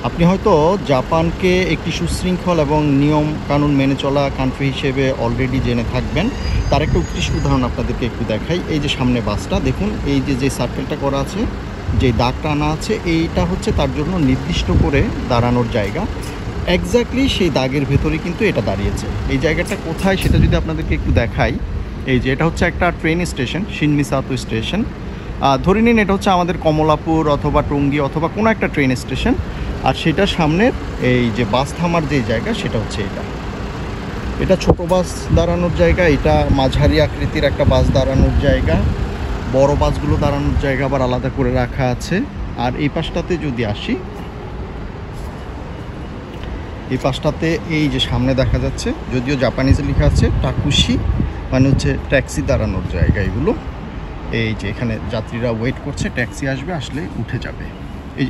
আপনি হয়তো জাপানকে একটি সুশৃঙ্খল এবং নিয়ম কানুন মেনে চলা কান্ট্রি হিসেবে অলরেডি জেনে থাকবেন। তার একটা উৎকৃষ্ট উদাহরণ আপনাদেরকে একটু দেখাই। এই যে সামনে বাসটা দেখুন, এই যে সার্কেলটা করা আছে, যে দাগটা আনা আছে, এইটা হচ্ছে তার জন্য নির্দিষ্ট করে দাঁড়ানোর জায়গা। এক্স্যাক্টলি সেই দাগের ভেতরে কিন্তু এটা দাঁড়িয়েছে। এই জায়গাটা কোথায় সেটা যদি আপনাদেরকে একটু দেখাই, এই যে এটা হচ্ছে একটা ট্রেন স্টেশন, শিনমিসাতো স্টেশন। ধরে নিন এটা হচ্ছে আমাদের কমলাপুর অথবা টঙ্গী অথবা কোনো একটা ট্রেন স্টেশন। আর সেটার সামনের এই যে বাস থামার যে জায়গা সেটা হচ্ছে এটা ছোট বাস দাঁড়ানোর জায়গা, এটা মাঝারি আকৃতির একটা বাস দাঁড়ানোর জায়গা, বড় বাসগুলো দাঁড়ানোর জায়গা আবার আলাদা করে রাখা আছে। আর এই পাশটাতে যদি আসি, এই পাশটাতে এই যে সামনে দেখা যাচ্ছে, যদিও জাপানিজে লেখা আছে টাকুশি, মানে হচ্ছে ট্যাক্সি দাঁড়ানোর জায়গা। এগুলো এই যে এখানে যাত্রীরা ওয়েট করছে, ট্যাক্সি আসবে, আসলে উঠে যাবে।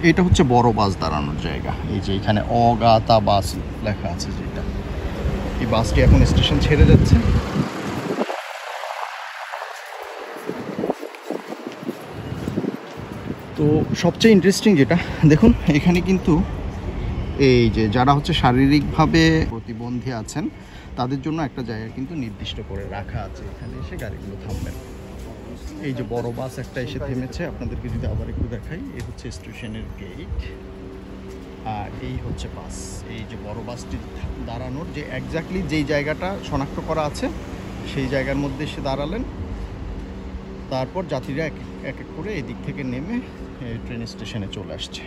এটা হচ্ছে বড় বাস দাঁড়ানোর জায়গা। এই যে এখানে অগাতা বাস লেখা আছে, যেটা এই বাসটি এখন স্টেশন ছেড়ে যাচ্ছে। তো সবচেয়ে ইন্টারেস্টিং যেটা দেখুন, এখানে কিন্তু এই যে যারা হচ্ছে শারীরিকভাবে প্রতিবন্ধী আছেন তাদের জন্য একটা জায়গা কিন্তু নির্দিষ্ট করে রাখা আছে, এখানে এসে গাড়িগুলো থামবেন। এই যে বড় বাস একটা এসে থেমেছে, আপনাদেরকে যদি আবার একটু দেখাই, এই হচ্ছে স্টেশনের গেট আর এই হচ্ছে বাস। এই যে বড় বাসটি দাঁড়ানোর যে এক্স্যাক্টলি যেই জায়গাটা শনাক্ত করা আছে সেই জায়গার মধ্যে এসে দাঁড়ালেন। তারপর যাত্রীরা এক এক করে এদিক থেকে নেমে ট্রেন স্টেশনে চলে আসছে।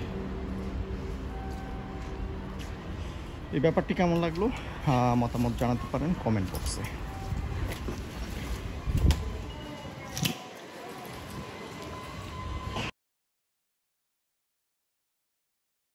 এই ব্যাপারটি কেমন লাগলো মতামত জানাতে পারেন কমেন্ট বক্সে।